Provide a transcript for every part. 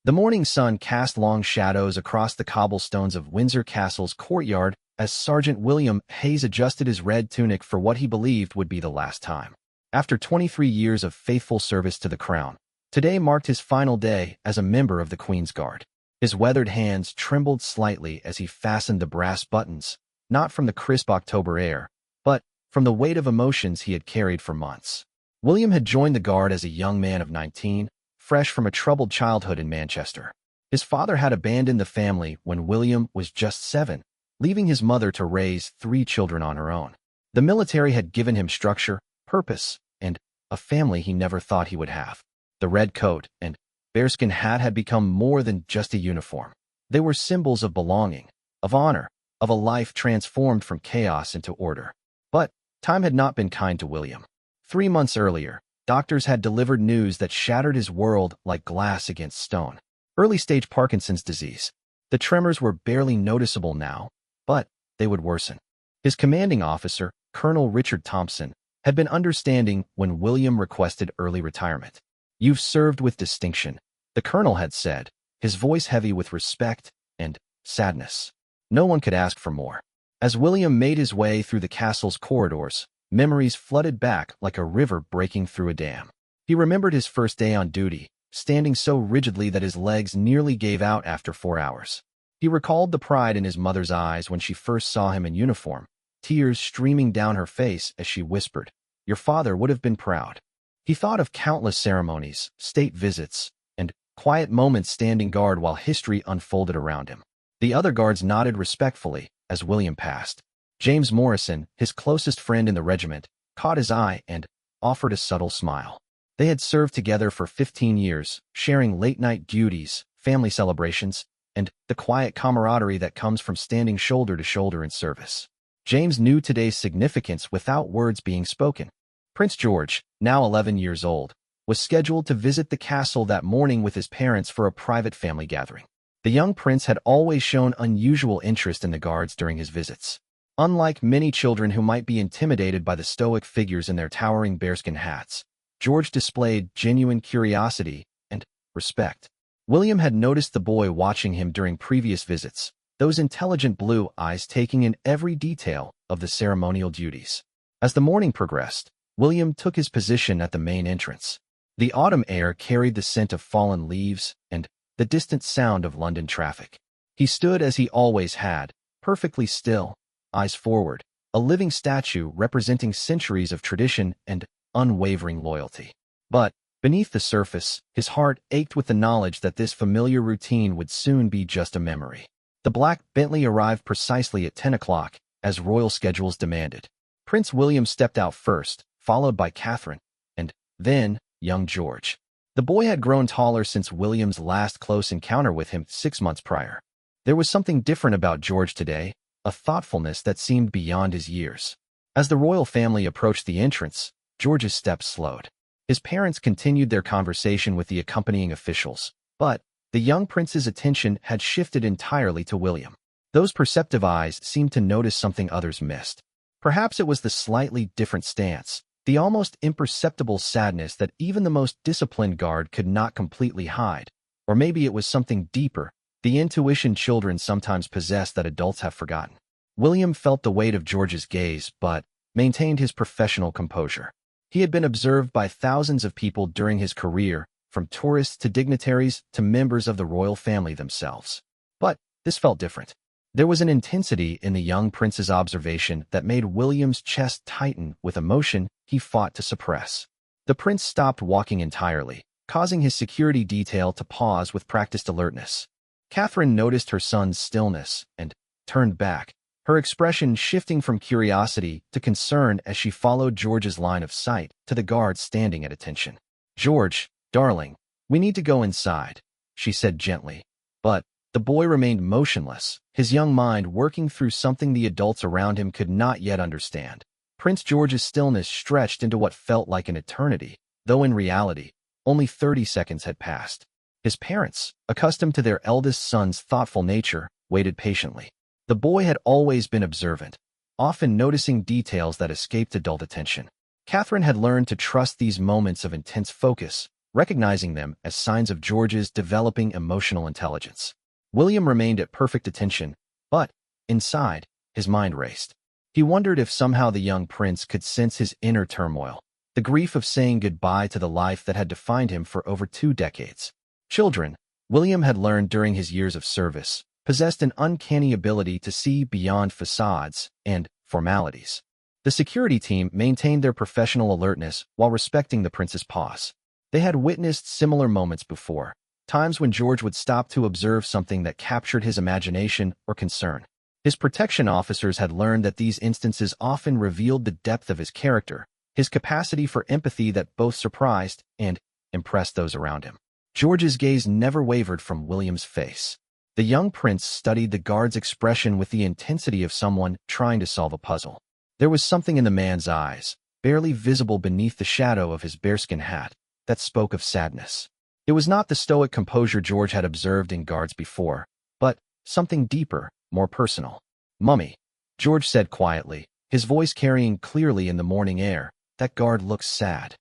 The morning sun cast long shadows across the cobblestones of Windsor Castle's courtyard as Sergeant William Hayes adjusted his red tunic for what he believed would be the last time. After 23 years of faithful service to the crown, today marked his final day as a member of the Queen's Guard. His weathered hands trembled slightly as he fastened the brass buttons, not from the crisp October air, but from the weight of emotions he had carried for months. William had joined the Guard as a young man of 19, fresh from a troubled childhood in Manchester. His father had abandoned the family when William was just 7, leaving his mother to raise 3 children on her own. The military had given him structure, purpose, and a family he never thought he would have. The red coat and bearskin hat had become more than just a uniform. They were symbols of belonging, of honor, of a life transformed from chaos into order. But time had not been kind to William. 3 months earlier, doctors had delivered news that shattered his world like glass against stone. Early-stage Parkinson's disease. The tremors were barely noticeable now, but they would worsen. His commanding officer, Colonel Richard Thompson, had been understanding when William requested early retirement. "You've served with distinction," the colonel had said, his voice heavy with respect and sadness. No one could ask for more. As William made his way through the castle's corridors, memories flooded back like a river breaking through a dam. He remembered his first day on duty, standing so rigidly that his legs nearly gave out after 4 hours. He recalled the pride in his mother's eyes when she first saw him in uniform, tears streaming down her face as she whispered, "Your father would have been proud." He thought of countless ceremonies, state visits, and quiet moments standing guard while history unfolded around him. The other guards nodded respectfully as William passed. James Morrison, his closest friend in the regiment, caught his eye and offered a subtle smile. They had served together for 15 years, sharing late-night duties, family celebrations, and the quiet camaraderie that comes from standing shoulder to shoulder in service. James knew today's significance without words being spoken. Prince George, now 11 years old, was scheduled to visit the castle that morning with his parents for a private family gathering. The young prince had always shown unusual interest in the guards during his visits. Unlike many children who might be intimidated by the stoic figures in their towering bearskin hats, George displayed genuine curiosity and respect. William had noticed the boy watching him during previous visits, those intelligent blue eyes taking in every detail of the ceremonial duties. As the morning progressed, William took his position at the main entrance. The autumn air carried the scent of fallen leaves and the distant sound of London traffic. He stood as he always had, perfectly still, eyes forward, a living statue representing centuries of tradition and unwavering loyalty. But beneath the surface, his heart ached with the knowledge that this familiar routine would soon be just a memory. The black Bentley arrived precisely at 10 o'clock, as royal schedules demanded. Prince William stepped out first, followed by Catherine, and then young George. The boy had grown taller since William's last close encounter with him 6 months prior. There was something different about George today, a thoughtfulness that seemed beyond his years. As the royal family approached the entrance, George's steps slowed. His parents continued their conversation with the accompanying officials, but the young prince's attention had shifted entirely to William. Those perceptive eyes seemed to notice something others missed. Perhaps it was the slightly different stance, the almost imperceptible sadness that even the most disciplined guard could not completely hide. Or maybe it was something deeper, the intuition children sometimes possess that adults have forgotten. William felt the weight of George's gaze, but maintained his professional composure. He had been observed by thousands of people during his career, from tourists to dignitaries to members of the royal family themselves. But this felt different. There was an intensity in the young prince's observation that made William's chest tighten with emotion he fought to suppress. The prince stopped walking entirely, causing his security detail to pause with practiced alertness. Catherine noticed her son's stillness and turned back, her expression shifting from curiosity to concern as she followed George's line of sight to the guard standing at attention. "George, darling, we need to go inside," she said gently. But the boy remained motionless, his young mind working through something the adults around him could not yet understand. Prince George's stillness stretched into what felt like an eternity, though in reality, only 30 seconds had passed. His parents, accustomed to their eldest son's thoughtful nature, waited patiently. The boy had always been observant, often noticing details that escaped adult attention. Catherine had learned to trust these moments of intense focus, recognizing them as signs of George's developing emotional intelligence. William remained at perfect attention, but, inside, his mind raced. He wondered if somehow the young prince could sense his inner turmoil, the grief of saying goodbye to the life that had defined him for over 2 decades. Children, William had learned during his years of service, possessed an uncanny ability to see beyond facades and formalities. The security team maintained their professional alertness while respecting the prince's pause. They had witnessed similar moments before, times when George would stop to observe something that captured his imagination or concern. His protection officers had learned that these instances often revealed the depth of his character, his capacity for empathy that both surprised and impressed those around him. George's gaze never wavered from William's face. The young prince studied the guard's expression with the intensity of someone trying to solve a puzzle. There was something in the man's eyes, barely visible beneath the shadow of his bearskin hat, that spoke of sadness. It was not the stoic composure George had observed in guards before, but something deeper, more personal. "Mummy," George said quietly, his voice carrying clearly in the morning air, "that guard looks sad."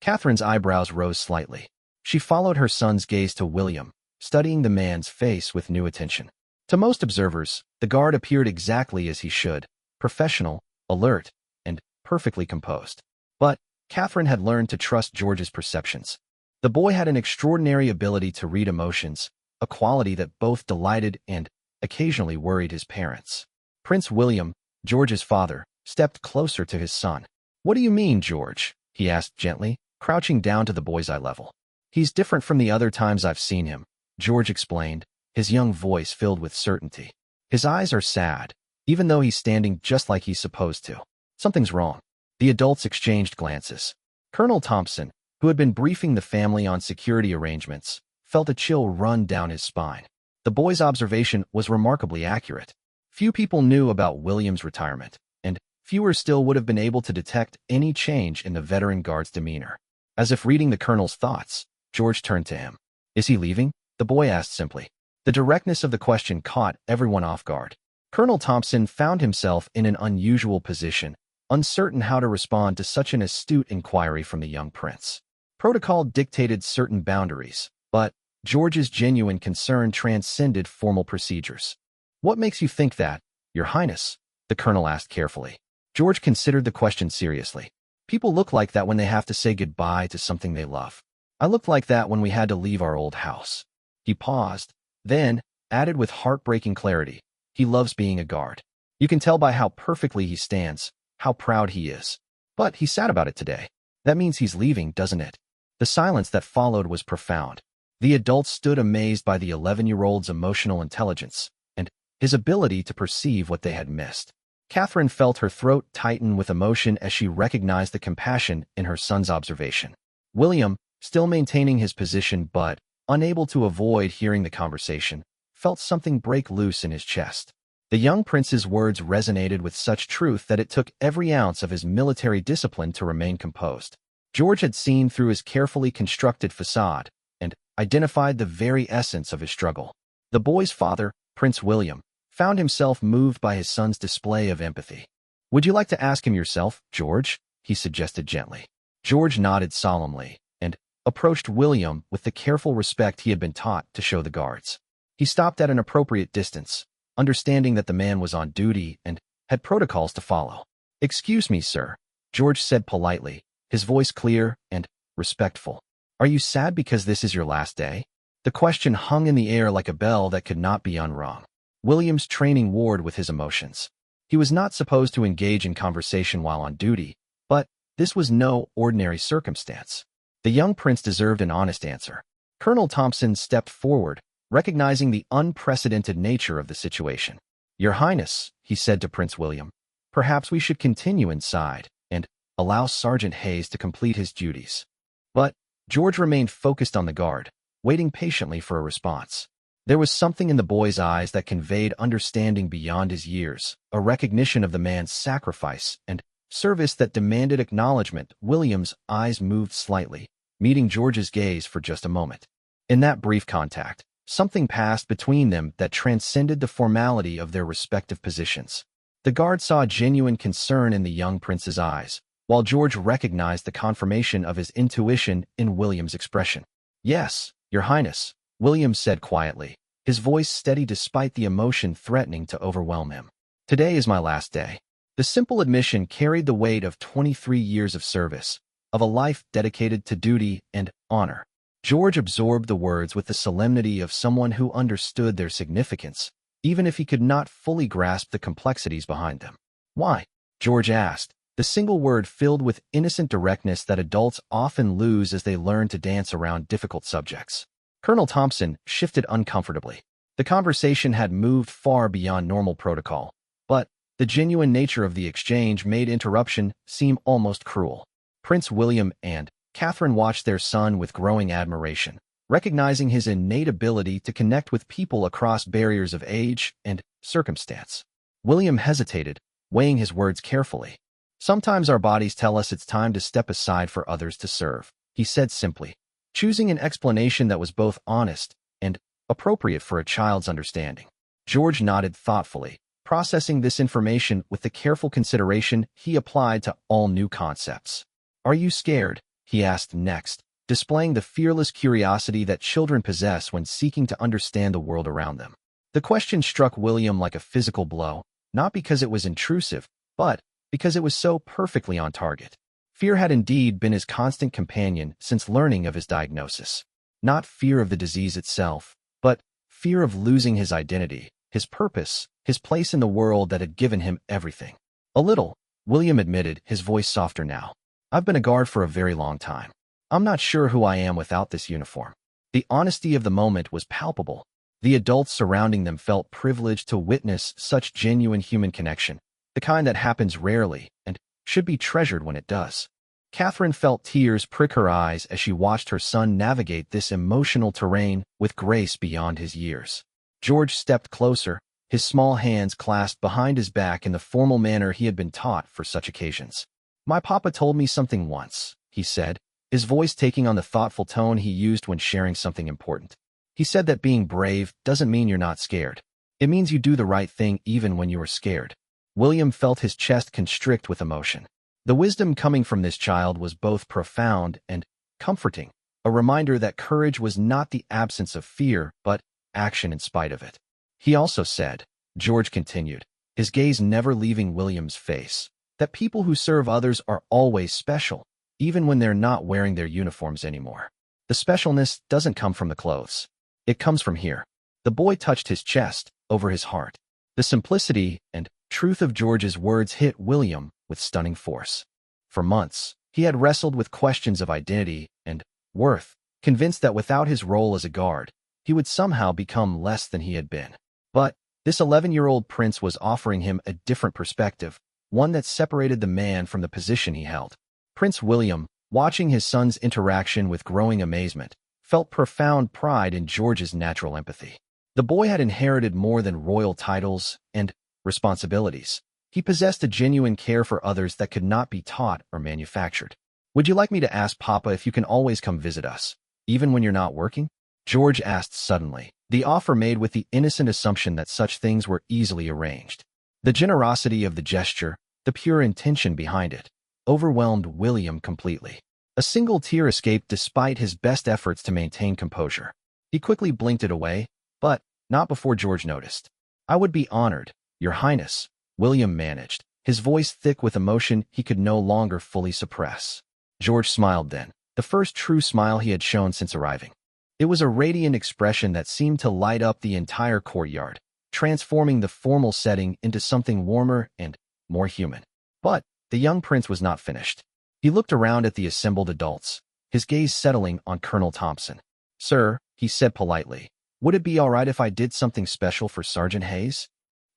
Catherine's eyebrows rose slightly. She followed her son's gaze to William, studying the man's face with new attention. To most observers, the guard appeared exactly as he should, professional, alert, and perfectly composed. But Catherine had learned to trust George's perceptions. The boy had an extraordinary ability to read emotions, a quality that both delighted and occasionally worried his parents. Prince William, George's father, stepped closer to his son. "What do you mean, George?" he asked gently, crouching down to the boy's eye level. "He's different from the other times I've seen him," George explained, his young voice filled with certainty. "His eyes are sad, even though he's standing just like he's supposed to. Something's wrong." The adults exchanged glances. Colonel Thompson, who had been briefing the family on security arrangements, felt a chill run down his spine. The boy's observation was remarkably accurate. Few people knew about William's retirement, and fewer still would have been able to detect any change in the veteran guard's demeanor. As if reading the colonel's thoughts, George turned to him. "Is he leaving?" the boy asked simply. The directness of the question caught everyone off guard. Colonel Thompson found himself in an unusual position, uncertain how to respond to such an astute inquiry from the young prince. Protocol dictated certain boundaries, but George's genuine concern transcended formal procedures. "What makes you think that, Your Highness?" the colonel asked carefully. George considered the question seriously. "People look like that when they have to say goodbye to something they love. I looked like that when we had to leave our old house." He paused, then added with heartbreaking clarity, "He loves being a guard. You can tell by how perfectly he stands, how proud he is. But he's sad about it today. That means he's leaving, doesn't it?" The silence that followed was profound. The adults stood amazed by the 11-year-old's emotional intelligence and his ability to perceive what they had missed. Catherine felt her throat tighten with emotion as she recognized the compassion in her son's observation. William, still maintaining his position but unable to avoid hearing the conversation, felt something break loose in his chest. The young prince's words resonated with such truth that it took every ounce of his military discipline to remain composed. George had seen through his carefully constructed facade and identified the very essence of his struggle. The boy's father, Prince William, found himself moved by his son's display of empathy. "Would you like to ask him yourself, George?" he suggested gently. George nodded solemnly and approached William with the careful respect he had been taught to show the guards. He stopped at an appropriate distance, understanding that the man was on duty and had protocols to follow. "Excuse me, sir," George said politely, his voice clear and respectful. "Are you sad because this is your last day?" The question hung in the air like a bell that could not be unrung. William's training warred with his emotions. He was not supposed to engage in conversation while on duty, but this was no ordinary circumstance. The young prince deserved an honest answer. Colonel Thompson stepped forward, recognizing the unprecedented nature of the situation. "Your Highness," he said to Prince William, "perhaps we should continue inside and allow Sergeant Hayes to complete his duties." But George remained focused on the guard, waiting patiently for a response. There was something in the boy's eyes that conveyed understanding beyond his years, a recognition of the man's sacrifice and service that demanded acknowledgement. William's eyes moved slightly, meeting George's gaze for just a moment. In that brief contact, something passed between them that transcended the formality of their respective positions. The guard saw genuine concern in the young prince's eyes, while George recognized the confirmation of his intuition in William's expression. "Yes, Your Highness," William said quietly, his voice steady despite the emotion threatening to overwhelm him. "Today is my last day." The simple admission carried the weight of 23 years of service, of a life dedicated to duty and honor. George absorbed the words with the solemnity of someone who understood their significance, even if he could not fully grasp the complexities behind them. "Why?" George asked, the single word filled with innocent directness that adults often lose as they learn to dance around difficult subjects. Colonel Thompson shifted uncomfortably. The conversation had moved far beyond normal protocol, but the genuine nature of the exchange made interruption seem almost cruel. Prince William and Catherine watched their son with growing admiration, recognizing his innate ability to connect with people across barriers of age and circumstance. William hesitated, weighing his words carefully. "Sometimes our bodies tell us it's time to step aside for others to serve," he said simply, choosing an explanation that was both honest and appropriate for a child's understanding. George nodded thoughtfully, processing this information with the careful consideration he applied to all new concepts. "Are you scared?" he asked next, displaying the fearless curiosity that children possess when seeking to understand the world around them. The question struck William like a physical blow, not because it was intrusive, but because it was so perfectly on target. Fear had indeed been his constant companion since learning of his diagnosis. Not fear of the disease itself, but fear of losing his identity, his purpose, his place in the world that had given him everything. "A little," William admitted, his voice softer now. "I've been a guard for a very long time. I'm not sure who I am without this uniform." The honesty of the moment was palpable. The adults surrounding them felt privileged to witness such genuine human connection, the kind that happens rarely and should be treasured when it does. Catherine felt tears prick her eyes as she watched her son navigate this emotional terrain with grace beyond his years. George stepped closer, his small hands clasped behind his back in the formal manner he had been taught for such occasions. "My papa told me something once," he said, his voice taking on the thoughtful tone he used when sharing something important. "He said that being brave doesn't mean you're not scared. It means you do the right thing even when you are scared." William felt his chest constrict with emotion. The wisdom coming from this child was both profound and comforting, a reminder that courage was not the absence of fear, but action in spite of it. "He also said," George continued, his gaze never leaving William's face, "that people who serve others are always special, even when they're not wearing their uniforms anymore. The specialness doesn't come from the clothes. It comes from here." The boy touched his chest, over his heart. The simplicity and truth of George's words hit William with stunning force. For months, he had wrestled with questions of identity and worth, convinced that without his role as a guard, he would somehow become less than he had been. But this 11-year-old prince was offering him a different perspective, one that separated the man from the position he held. Prince William, watching his son's interaction with growing amazement, felt profound pride in George's natural empathy. The boy had inherited more than royal titles and responsibilities. He possessed a genuine care for others that could not be taught or manufactured. "Would you like me to ask Papa if you can always come visit us, even when you're not working?" George asked suddenly, the offer made with the innocent assumption that such things were easily arranged. The generosity of the gesture, the pure intention behind it, overwhelmed William completely. A single tear escaped despite his best efforts to maintain composure. He quickly blinked it away, but not before George noticed. "I would be honored, Your Highness," William managed, his voice thick with emotion he could no longer fully suppress. George smiled then, the first true smile he had shown since arriving. It was a radiant expression that seemed to light up the entire courtyard, transforming the formal setting into something warmer and more human. But the young prince was not finished. He looked around at the assembled adults, his gaze settling on Colonel Thompson. "Sir," he said politely, "would it be all right if I did something special for Sergeant Hayes?"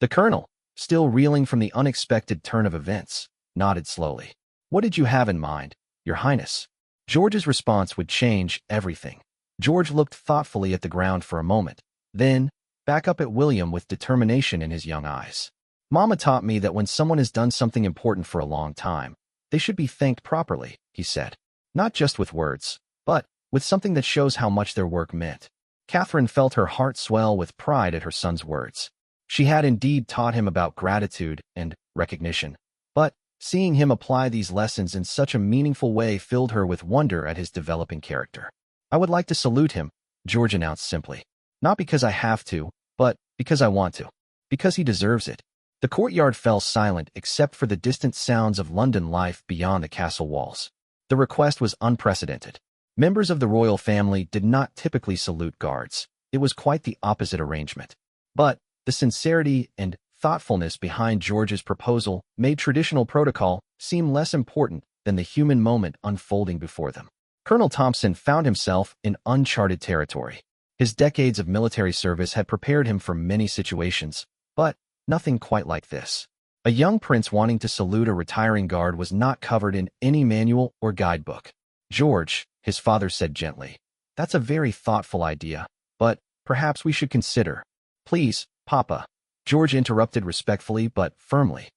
The colonel, still reeling from the unexpected turn of events, nodded slowly. "What did you have in mind, Your Highness?" George's response would change everything. George looked thoughtfully at the ground for a moment, then back up at William with determination in his young eyes. "Mama taught me that when someone has done something important for a long time, they should be thanked properly," he said. "Not just with words, but with something that shows how much their work meant." Catherine felt her heart swell with pride at her son's words. She had indeed taught him about gratitude and recognition, but Seeing him apply these lessons in such a meaningful way filled her with wonder at his developing character. "I would like to salute him," George announced simply. "Not because I have to, but because I want to. Because he deserves it." The courtyard fell silent except for the distant sounds of London life beyond the castle walls. The request was unprecedented. Members of the royal family did not typically salute guards. It was quite the opposite arrangement. But the sincerity and thoughtfulness behind George's proposal made traditional protocol seem less important than the human moment unfolding before them. Colonel Thompson found himself in uncharted territory. His decades of military service had prepared him for many situations, but nothing quite like this. A young prince wanting to salute a retiring guard was not covered in any manual or guidebook. "George," his father said gently, "that's a very thoughtful idea, but perhaps we should consider." "Please, Papa," George interrupted respectfully but firmly.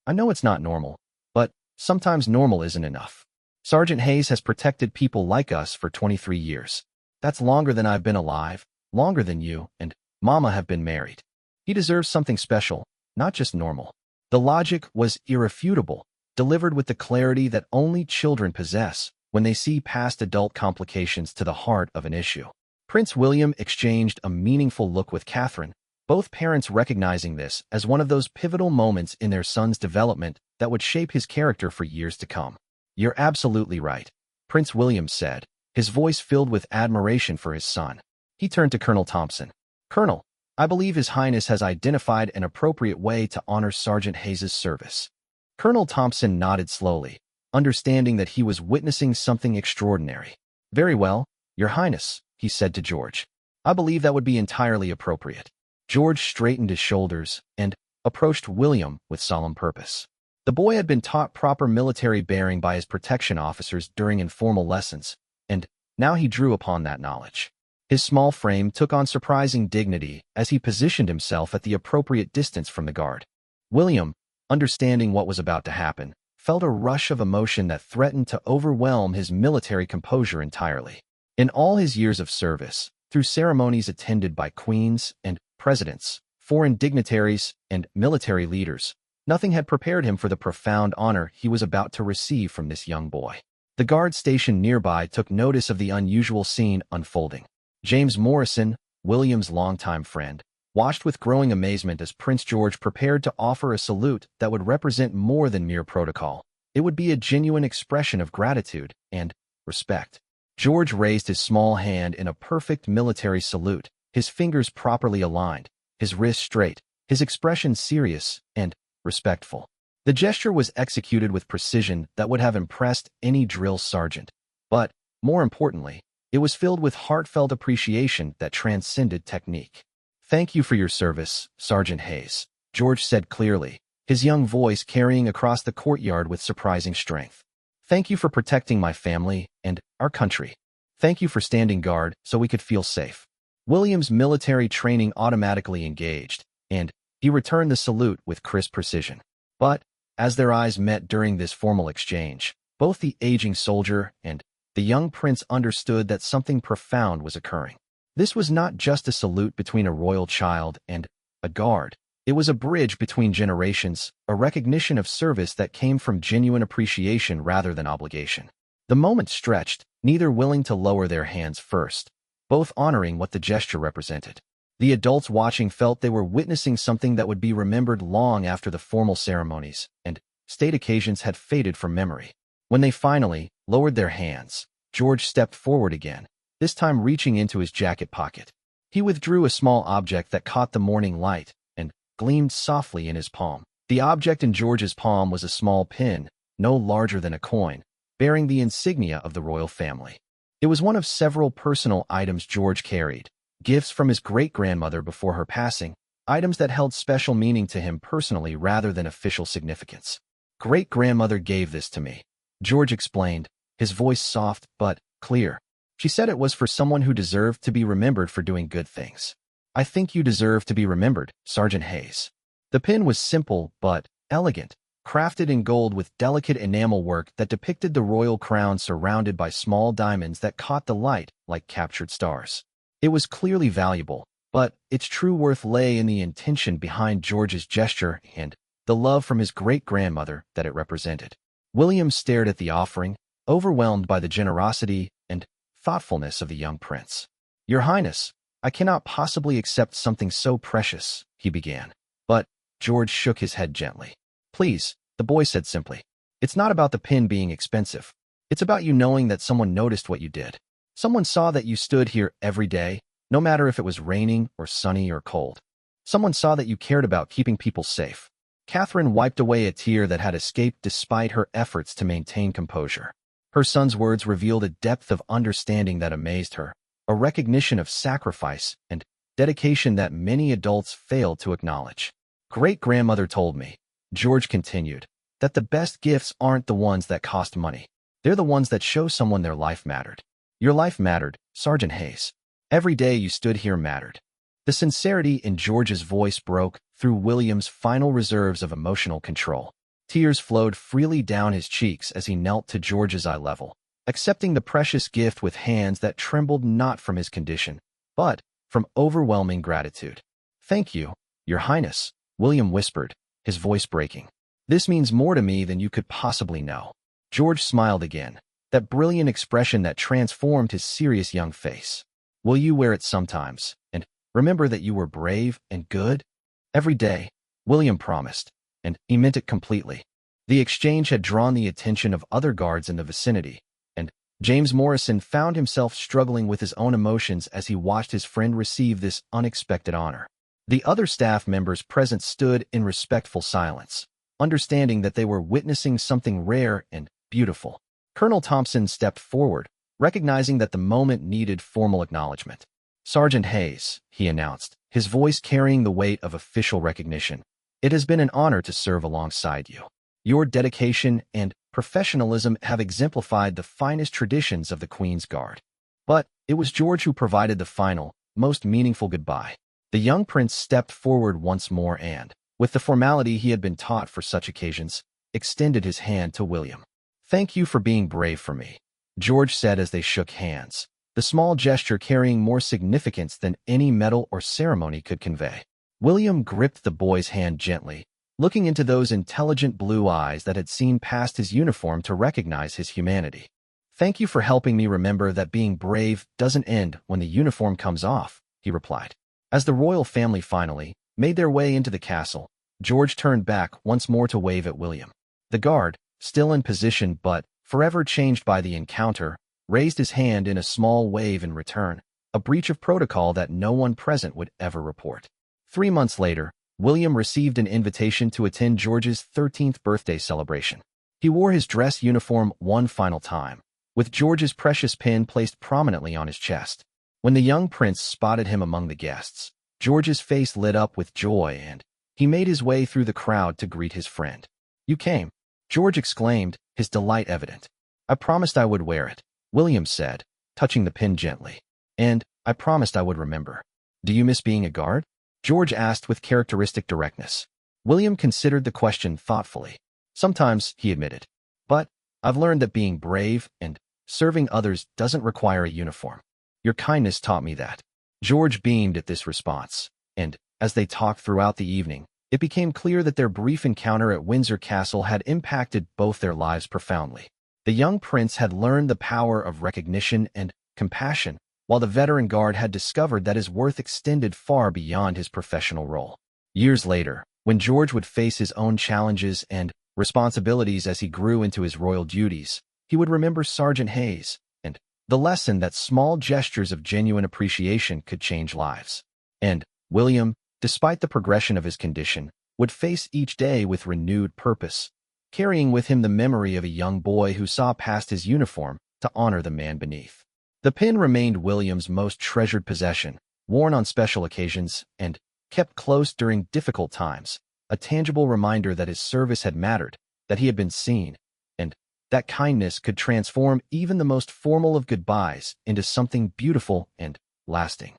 "I know it's not normal, but sometimes normal isn't enough. Sergeant Hayes has protected people like us for 23 years. That's longer than I've been alive, longer than you and Mama have been married. He deserves something special, not just normal." The logic was irrefutable, delivered with the clarity that only children possess when they see past adult complications to the heart of an issue. Prince William exchanged a meaningful look with Catherine, both parents recognizing this as one of those pivotal moments in their son's development that would shape his character for years to come. "You're absolutely right," Prince William said, his voice filled with admiration for his son. He turned to Colonel Thompson. "Colonel, I believe His Highness has identified an appropriate way to honor Sergeant Hayes's service." Colonel Thompson nodded slowly, understanding that he was witnessing something extraordinary. "Very well, Your Highness," he said to George. "I believe that would be entirely appropriate." George straightened his shoulders and approached William with solemn purpose. The boy had been taught proper military bearing by his protection officers during informal lessons, and now he drew upon that knowledge. His small frame took on surprising dignity as he positioned himself at the appropriate distance from the guard. William, understanding what was about to happen, felt a rush of emotion that threatened to overwhelm his military composure entirely. In all his years of service, through ceremonies attended by queens and presidents, foreign dignitaries, and military leaders, nothing had prepared him for the profound honor he was about to receive from this young boy. The guard stationed nearby took notice of the unusual scene unfolding. James Morrison, William's longtime friend, watched with growing amazement as Prince George prepared to offer a salute that would represent more than mere protocol. It would be a genuine expression of gratitude and respect. George raised his small hand in a perfect military salute, his fingers properly aligned, his wrists straight, his expression serious and respectful. The gesture was executed with precision that would have impressed any drill sergeant. But, more importantly, it was filled with heartfelt appreciation that transcended technique. "Thank you for your service, Sergeant Hayes," George said clearly, his young voice carrying across the courtyard with surprising strength. "Thank you for protecting my family and our country. Thank you for standing guard so we could feel safe." William's military training automatically engaged, and he returned the salute with crisp precision. But, as their eyes met during this formal exchange, both the aging soldier and the young prince understood that something profound was occurring. This was not just a salute between a royal child and a guard. It was a bridge between generations, a recognition of service that came from genuine appreciation rather than obligation. The moment stretched, neither willing to lower their hands first, both honoring what the gesture represented. The adults watching felt they were witnessing something that would be remembered long after the formal ceremonies and state occasions had faded from memory. When they finally lowered their hands, George stepped forward again, this time reaching into his jacket pocket. He withdrew a small object that caught the morning light and gleamed softly in his palm. The object in George's palm was a small pin, no larger than a coin, bearing the insignia of the royal family. It was one of several personal items George carried, gifts from his great-grandmother before her passing, items that held special meaning to him personally rather than official significance. "Great-grandmother gave this to me," George explained, his voice soft but clear. "She said it was for someone who deserved to be remembered for doing good things. I think you deserve to be remembered, Sergeant Hayes." The pin was simple but elegant, crafted in gold with delicate enamel work that depicted the royal crown surrounded by small diamonds that caught the light like captured stars. It was clearly valuable, but its true worth lay in the intention behind George's gesture and the love from his great-grandmother that it represented. William stared at the offering, overwhelmed by the generosity and thoughtfulness of the young prince. "Your Highness, I cannot possibly accept something so precious," he began. But George shook his head gently. "Please," the boy said simply. "It's not about the pin being expensive. It's about you knowing that someone noticed what you did. Someone saw that you stood here every day, no matter if it was raining or sunny or cold. Someone saw that you cared about keeping people safe." Catherine wiped away a tear that had escaped despite her efforts to maintain composure. Her son's words revealed a depth of understanding that amazed her, a recognition of sacrifice and dedication that many adults fail to acknowledge. "Great-grandmother told me," George continued, "that the best gifts aren't the ones that cost money. They're the ones that show someone their life mattered. Your life mattered, Sergeant Hayes. Every day you stood here mattered." The sincerity in George's voice broke through William's final reserves of emotional control. Tears flowed freely down his cheeks as he knelt to George's eye level, accepting the precious gift with hands that trembled not from his condition, but from overwhelming gratitude. "Thank you, Your Highness," William whispered, his voice breaking. "This means more to me than you could possibly know." George smiled again, that brilliant expression that transformed his serious young face. "Will you wear it sometimes, and remember that you were brave and good?" "Every day," William promised, and he meant it completely. The exchange had drawn the attention of other guards in the vicinity, and James Morrison found himself struggling with his own emotions as he watched his friend receive this unexpected honor. The other staff members present stood in respectful silence, understanding that they were witnessing something rare and beautiful. Colonel Thompson stepped forward, recognizing that the moment needed formal acknowledgement. "Sergeant Hayes," he announced, his voice carrying the weight of official recognition, "it has been an honor to serve alongside you. Your dedication and professionalism have exemplified the finest traditions of the Queen's Guard." But it was George who provided the final, most meaningful goodbye. The young prince stepped forward once more and, with the formality he had been taught for such occasions, extended his hand to William. "Thank you for being brave for me," George said as they shook hands, the small gesture carrying more significance than any medal or ceremony could convey. William gripped the boy's hand gently, looking into those intelligent blue eyes that had seen past his uniform to recognize his humanity. "Thank you for helping me remember that being brave doesn't end when the uniform comes off," he replied. As the royal family finally made their way into the castle, George turned back once more to wave at William. The guard, still in position but forever changed by the encounter, raised his hand in a small wave in return, a breach of protocol that no one present would ever report. 3 months later, William received an invitation to attend George's 13th birthday celebration. He wore his dress uniform one final time, with George's precious pin placed prominently on his chest. When the young prince spotted him among the guests, George's face lit up with joy and he made his way through the crowd to greet his friend. "You came," George exclaimed, his delight evident. "I promised I would wear it," William said, touching the pin gently. "And I promised I would remember." "Do you miss being a guard?" George asked with characteristic directness. William considered the question thoughtfully. "Sometimes," he admitted. "But I've learned that being brave and serving others doesn't require a uniform. Your kindness taught me that." George beamed at this response, and as they talked throughout the evening, it became clear that their brief encounter at Windsor Castle had impacted both their lives profoundly. The young prince had learned the power of recognition and compassion, while the veteran guard had discovered that his worth extended far beyond his professional role. Years later, when George would face his own challenges and responsibilities as he grew into his royal duties, he would remember Sergeant Hayes and the lesson that small gestures of genuine appreciation could change lives. And William, despite the progression of his condition, would face each day with renewed purpose, carrying with him the memory of a young boy who saw past his uniform to honor the man beneath. The pin remained William's most treasured possession, worn on special occasions and kept close during difficult times, a tangible reminder that his service had mattered, that he had been seen, and that kindness could transform even the most formal of goodbyes into something beautiful and lasting.